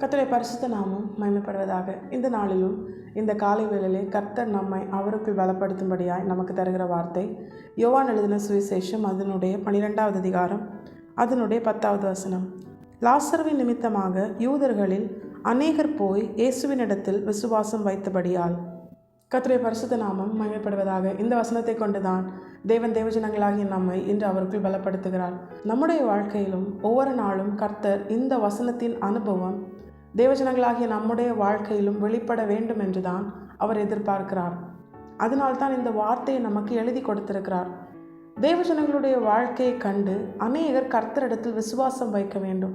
கர்த்தருடைய பரிசுத்த நாமம் மகிமைப்படுவதாக. இந்த நாளிலும் இந்த காலை வேளையிலே கர்த்தர் நம்மை அவருக்குள் பலப்படுத்தும்படியாய் நமக்கு தருகிற வார்த்தை யோவான் எழுதின சுவிசேஷம் அதனுடைய 12வது அதிகாரம் அதனுடைய 10வது வசனம். லாசருவின் நிமித்தமாக யூதர்களில் அநேகர் போய் இயேசுவினிடத்தில் விசுவாசம் வைத்தபடியால். கர்த்தருடைய பரிசுத்த நாமம் மகிமைப்படுவதாக. இந்த வசனத்தை கொண்டுதான் தேவன் தேவஜனங்களாகிய நம்மை இன்று அவருக்குள் பலப்படுத்துகிறார். நம்முடைய வாழ்க்கையிலும் ஒவ்வொரு நாளும் கர்த்தர் இந்த வசனத்தின் அனுபவம் தேவஜனங்களாகிய நம்முடைய வாழ்க்கையிலும் வெளிப்பட வேண்டும் என்றுதான் அவர் எதிர்பார்க்கிறார். அதனால்தான் இந்த வார்த்தையை நமக்கு எழுதி கொடுத்திருக்கிறார். தேவஜனங்களுடைய வாழ்க்கையை கண்டு அநேகர் கர்த்தரிடத்தில் விசுவாசம் வைக்க வேண்டும்.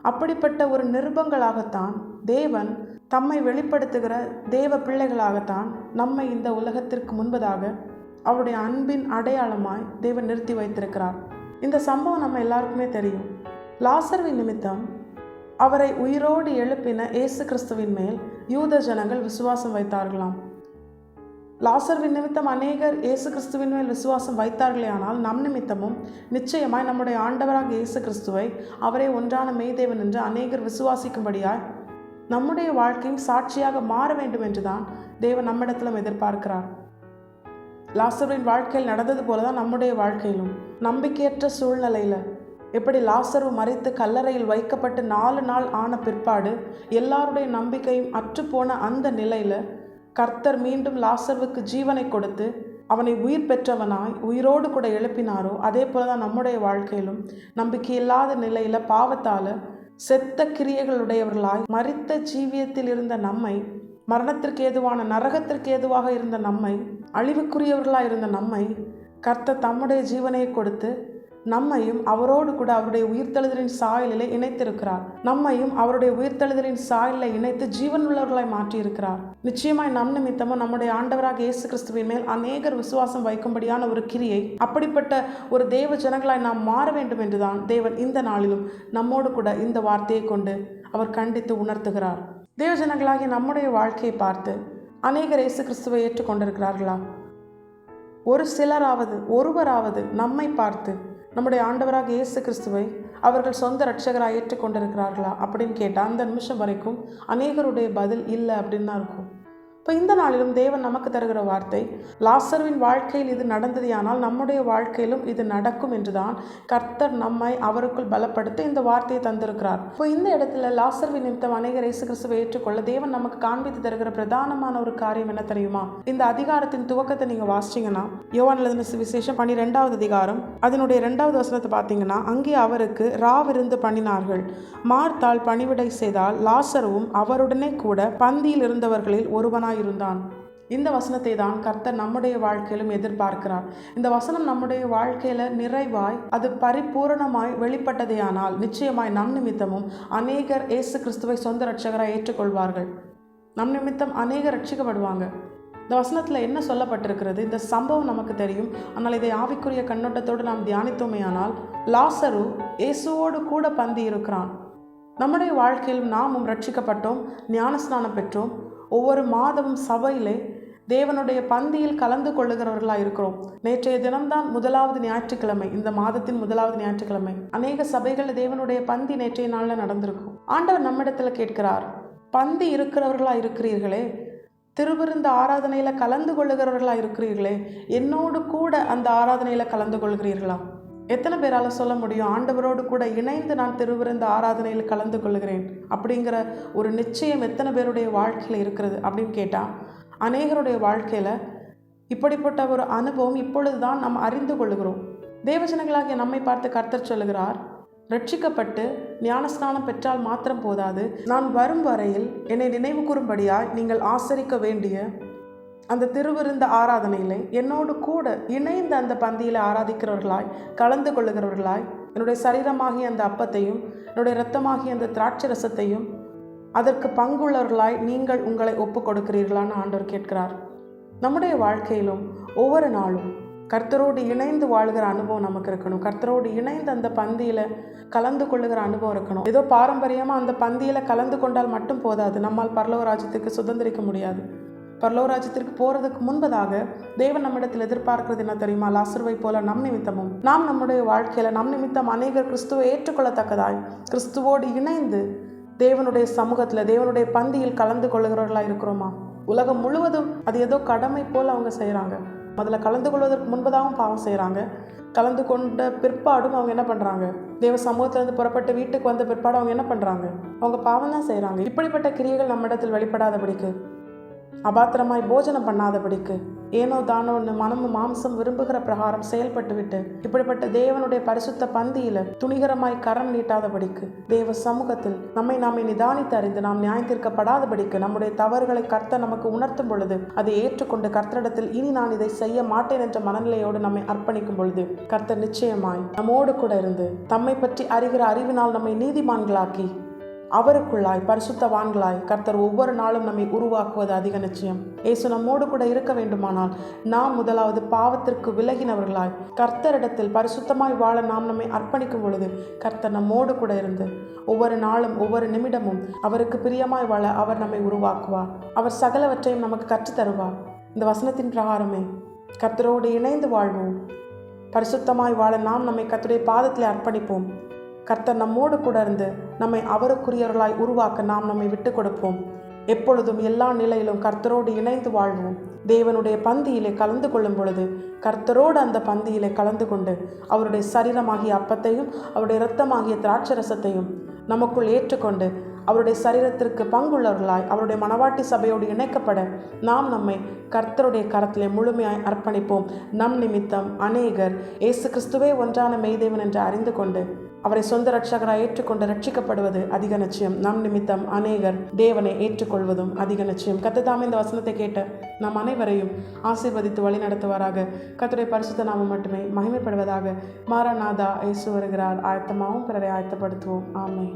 அப்படிப்பட்ட ஒரு நிருபங்களாகத்தான் தேவன் தம்மை வெளிப்படுத்துகிற தேவ பிள்ளைகளாகத்தான் நம்மை இந்த உலகத்திற்கு முன்பதாக அவருடைய அன்பின் அடையாளமாய் தேவன் நிறுத்தி வைத்திருக்கிறார். இந்த சம்பவம் நம்ம எல்லாருக்குமே தெரியும். லாசருவின் நிமித்தம் அவரை உயிரோடு எழுப்பின இயேசு கிறிஸ்துவின் மேல் யூத ஜனங்கள் விசுவாசம் வைத்தார்களாம். லாசருவின் நிமித்தம் அநேகர் இயேசு கிறிஸ்துவின் மேல் விசுவாசம் வைத்தார்களே, ஆனால் நம் நிமித்தமும் நிச்சயமாய் நம்முடைய ஆண்டவராக இயேசு கிறிஸ்துவை அவரே ஒன்றான மெய்தேவன் என்று அநேகர் விசுவாசிக்கும்படியாய் நம்முடைய வாழ்க்கையும் சாட்சியாக மாற வேண்டும் என்றுதான் தேவன் நம்மிடத்திலும் எதிர்பார்க்கிறார். லாசருவின் வாழ்க்கையில் நடந்தது போலதான் நம்முடைய வாழ்க்கையிலும் நம்பிக்கையற்ற சூழ்நிலையில் எப்படி லாசரு மரித்து கல்லறையில் வைக்கப்பட்டு 4 நாள் ஆன பிற்பாடு எல்லாருடைய நம்பிக்கையும் அற்றுப்போன அந்த நிலையில் கர்த்தர் மீண்டும் லாசருவுக்கு ஜீவனை கொடுத்து அவனை உயிர் பெற்றவனாய் உயிரோடு கூட எழுப்பினாரோ, அதே போலதான் நம்முடைய வாழ்க்கையிலும் நம்பிக்கையில்லாத நிலையில் பாவத்தால் செத்த கிரியைகளுடையவர்களாய் மரித்த ஜீவியத்தில் இருந்த நம்மை, மரணத்திற்கு ஏதுவான நரகத்திற்கு ஏதுவாக இருந்த நம்மை, அழிவுக்குரியவர்களாக இருந்த நம்மை கர்த்தர் தம்முடைய ஜீவனையை கொடுத்து நம்மையும் அவரோடு கூட அவருடைய உயிர்த்தெழுதலின் சாயலிலே இணைத்திருக்கிறார். நம்மையும் அவருடைய உயிர்த்தெழுதலின் சாயலில் இணைத்து ஜீவன் உள்ளவர்களாய் மாற்றியிருக்கிறார். நிச்சயமாய் நம் நிமித்தமும் நம்முடைய ஆண்டவராக இயேசு கிறிஸ்துவின் மேல் அநேகர் விசுவாசம் வைக்கும்படியான ஒரு கிரியை, அப்படிப்பட்ட ஒரு தேவ ஜனங்களாய் நாம் மாற வேண்டும் என்றுதான் தேவன் இந்த நாளிலும் நம்மோடு கூட இந்த வார்த்தையை கொண்டு அவர் கண்டித்து உணர்த்துகிறார். தேவ ஜனங்களாகிய நம்முடைய வாழ்க்கையை பார்த்து அநேகர் இயேசு கிறிஸ்துவை ஏற்றுக்கொண்டிருக்கிறார்களா? ஒரு சிலராவது, ஒருவராவது நம்மை பார்த்து நம்முடைய ஆண்டவராக இயேசு கிறிஸ்துவை அவர்கள் சொந்த இரட்சகராக ஏற்றுக்கொண்டிருக்கிறார்களா அப்படின்னு கேட்டால் அந்த நிமிஷம் வரைக்கும் அநேகருடைய பதில் இல்லை அப்படின்னு தான் இருக்கும். இப்போ இந்த நாளிலும் தேவன் நமக்கு தருகிற வார்த்தை, லாசருவின் வாழ்க்கையில் இது நடந்தது, ஆனால் நம்முடைய வாழ்க்கையிலும் இது நடக்கும் என்றுதான் கர்த்தர் நம்மை அவருக்குள் பலப்படுத்த இந்த வார்த்தையை தந்திருக்கிறார். இப்போ இந்த இடத்துல லாசருவின் நிமித்தம் அநேகர் இயேசு கிறிஸ்துவை ஏற்றுக்கொள்ள தேவன் நமக்கு காண்பித்து தருகிற பிரதானமான ஒரு காரியம் என்ன தெரியுமா? இந்த அதிகாரத்தின் துவக்கத்தை நீங்கள் வாசிச்சிங்கன்னா யோவான் எழுதின சுவிசேஷம் 12வது அதிகாரம் அதனுடைய 2வது வசனத்தை பார்த்தீங்கன்னா, அங்கே அவருக்கு ராவிருந்து பண்ணினார்கள். மார்த்தாள் பணிவிடை செய்தால் லாசருவும் அவருடனே கூட பந்தியில் இருந்தவர்களில் ஒருவனாய் இருந்தான். இந்த வசனத்தை தான் கர்த்தர் நம்முடைய வாழ்க்கையிலும் எதிர்பார்க்கிறார். இந்த வசனம் நம்முடைய வாழ்க்கையில நிறைவாய் அது பரிபூரணமாய் வெளிப்பட்டதேயானால் நிச்சயமாய் நம் நிமித்தமும் அநேகர் இயேசு கிறிஸ்துவை சொந்த இரட்சகராய் ஏற்றுக்கொள்வார்கள். நம் நிமித்தம் அநேகர் ரட்சிக்கப்படுவாங்க. இந்த வசனத்தில் என்ன சொல்லப்பட்டிருக்கிறது? இந்த சம்பவம் நமக்கு தெரியும், ஆனால் இதை ஆவிக்குரிய கண்ணோட்டத்தோடு நாம் தியானித்தோமேயானால் லாசரு இயேசுவோடு கூட பந்தி இருக்கிறான். நம்முடைய வாழ்க்கையிலும் நாமும் ரட்சிக்கப்பட்டோம், ஞானஸ்நானம் பெற்றோம். ஒவ்வொரு மாதமும் சபையிலே தேவனுடைய பந்தியில் கலந்து கொள்ளுகிறவர்களாக இருக்கிறோம். நேற்றைய தினம்தான் 1வது ஞாயிற்றுக்கிழமை, இந்த மாதத்தின் 1வது ஞாயிற்றுக்கிழமை. அநேக சபைகளில் தேவனுடைய பந்தி நேற்றைய நாளில் நடந்திருக்கும். ஆண்டவர் நம்மிடத்தில் கேட்கிறார், பந்தி இருக்கிறவர்களாக இருக்கிறீர்களே, திருவிருந்த ஆராதனையில் கலந்து கொள்ளுகிறவர்களாக இருக்கிறீர்களே, என்னோடு கூட அந்த ஆராதனையில் கலந்து கொள்கிறீர்களா? எத்தனை பேரால் சொல்ல முடியும், ஆண்டவரோடு கூட இணைந்து நான் திருவிருந்த ஆராதனையில் கலந்து கொள்கிறேன் அப்படிங்கிற ஒரு நிச்சயம் எத்தனை பேருடைய வாழ்க்கையில் இருக்கிறது அப்படின்னு கேட்டால், அநேகருடைய வாழ்க்கையில் இப்படிப்பட்ட ஒரு அனுபவம் இப்பொழுது தான் நாம் அறிந்து கொள்ளுகிறோம். தேவஜனங்களாகிய நம்மை பார்த்து கர்த்தர் சொல்லுகிறார், ரட்சிக்கப்பட்டு ஞானஸ்நானம் பெற்றால் மாத்திரம் போதாது, நான் வரும் வரையில் என்னை நினைவு கூறும்படியாய் நீங்கள் ஆசரிக்க வேண்டிய அந்த திருவிருந்த ஆராதனையிலே என்னோடு கூட இணைந்து அந்த பந்தியில் ஆராதிக்கிறவர்களாய் கலந்து கொள்ளுகிறவர்களாய் என்னுடைய சரீரமாகிய அந்த அப்பத்தையும் என்னுடைய இரத்தமாகிய அந்த திராட்சை ரசத்தையும் அதற்கு பங்குள்ளவர்களாய் நீங்கள் உங்களை ஒப்பு கொடுக்கிறீர்களான்னு ஆண்டவர் கேட்கிறார். நம்முடைய வாழ்க்கையிலும் ஒவ்வொரு நாளும் கர்த்தரோடு இணைந்து வாழ்கிற அனுபவம் நமக்கு இருக்கணும். கர்த்தரோடு இணைந்து அந்த பந்தியில் கலந்து கொள்ளுகிற அனுபவம் இருக்கணும். ஏதோ பாரம்பரியமாக அந்த பந்தியில் கலந்து கொண்டால் மட்டும் போதாது, நம்மால் பரலோக ராஜ்யத்துக்கு சுதந்திரிக்க முடியாது. பரலோக ராஜ்யத்திற்கு போறதுக்கு முன்பதாக தேவன் நம்மிடத்தில் எதிர்பார்க்கிறது என்ன தெரியுமா? லாசருவை போல நம் நிமித்தமும் நாம் நம்முடைய வாழ்க்கையில நம் நிமித்தம் அநேகர் கிறிஸ்துவை ஏற்றுக்கொள்ளத்தக்கதாய் கிறிஸ்துவோடு இணைந்து தேவனுடைய சமூகத்தில் தேவனுடைய பந்தியில் கலந்து கொள்ளுகிறவர்களாக இருக்கிறோமா? உலகம் முழுவதும் அது ஏதோ கடமை போல் அவங்க செய்கிறாங்க. அதில் கலந்து கொள்வதற்கு முன்பதாகவும் பாவம் செய்கிறாங்க. கலந்து கொண்ட பிற்பாடும் அவங்க என்ன பண்ணுறாங்க? தேவ சமூகத்திலேருந்து புறப்பட்டு வீட்டுக்கு வந்த பிற்பாடு அவங்க என்ன பண்ணுறாங்க? அவங்க பாவம் தான் செய்கிறாங்க. இப்படிப்பட்ட கிரியைகள் நம்மிடத்தில் வெளிப்படாதபடிக்கு, அபாத்திரமாய் போஜனம் பண்ணாதபடிக்கு, ஏனோ தானோன்னு மனமும் மாம்சம் விரும்புகிற பிரகாரம் செயல்பட்டு விட்டு இப்படிப்பட்ட தேவனுடைய பரிசுத்த பந்தியில துணிகரமாய் கரம் நீட்டாதபடிக்கு, தேவ சமூகத்தில் நம்மை நாமே நிதானித்து அறிந்து நாம் நியாயத்தீர்க்கப்படாதபடிக்கு, நம்முடைய தவறுகளை கர்த்தர் நமக்கு உணர்த்தும் பொழுது அதை ஏற்றுக்கொண்டு கர்த்தரிடத்தில் இனி நான் இதை செய்ய மாட்டேன் என்ற மனநிலையோடு நம்மை அர்ப்பணிக்கும் பொழுது கர்த்தர் நிச்சயமாய் நம்மோடு கூட இருந்து தம்மை பற்றி அறிகிற அறிவினால் நம்மை நீதிமான்களாக்கி அவருக்குள்ளாய் பரிசுத்தவான்களாய் கர்த்தர் ஒவ்வொரு நாளும் நம்மை உருவாக்குவது அதிக நிச்சயம். இயேசு நம்மோடு கூட இருக்க வேண்டுமானால் நாம் முதலாவது பாவத்திற்கு விலகினவர்களாய் கர்த்தரிடத்தில் பரிசுத்தமாய் வாழ நாம் நம்மை அர்ப்பணிக்கும் பொழுது கர்த்தர் நம்மோடு கூட இருந்து ஒவ்வொரு நாளும் ஒவ்வொரு நிமிடமும் அவருக்கு பிரியமாய் வாழ அவர் நம்மை உருவாக்குவார். அவர் சகலவற்றையும் நமக்கு கற்றுத்தருவார். இந்த வசனத்தின் பிரகாரமே கர்த்தரோடு இணைந்து வாழ்வோம். பரிசுத்தமாய் வாழ நாம் நம்மை கர்த்தருடைய பாதத்தில் அர்ப்பணிப்போம். கர்த்தர் நம்மோடு கூட இருந்து நம்மை அவருக்குரியவர்களாய் உருவாக்க நாம் நம்மை விட்டு கொடுப்போம். எப்பொழுதும் எல்லா நிலையிலும் கர்த்தரோடு இணைந்து வாழ்வோம். தேவனுடைய பந்தியிலே கலந்து கொள்ளும் பொழுது கர்த்தரோடு அந்த பந்தியிலே கலந்து கொண்டு அவருடைய சரீரமாகிய அப்பத்தையும் அவருடைய இரத்தமாகிய திராட்சரசத்தையும் நமக்குள் ஏற்றுக்கொண்டு அவருடைய சரீரத்திற்கு பங்குள்ளவர்களாய் அவருடைய மணவாட்டி சபையோடு இணைக்கப்பட நாம் நம்மை கர்த்தருடைய கரத்திலே முழுமையாய் அர்ப்பணிப்போம். நம் நிமித்தம் அநேகர் இயேசு கிறிஸ்துவே ஒன்றான மெய்தேவன் என்று அறிந்து கொண்டு அவரை சொந்த இரட்சகராய் ஏற்றுக்கொண்டு ரட்சிக்கப்படுவது அதிக நிச்சயம். நம் நிமித்தம் அநேகர் தேவனை ஏற்றுக்கொள்வதும் அதிக நிச்சயம். கர்த்தர் இந்த வசனத்தை கேட்ட நாம் அனைவரையும் ஆசீர்வதித்து வழி நடத்துவாராக. கர்த்தருடைய பரிசுத்த நாமம் மட்டுமே மகிமைப்படுவதாக. மாரநாதா இயேசு வருகிறார். ஆயத்தமாகவும் பிறரை ஆயத்தப்படுத்துவோம். ஆமென்.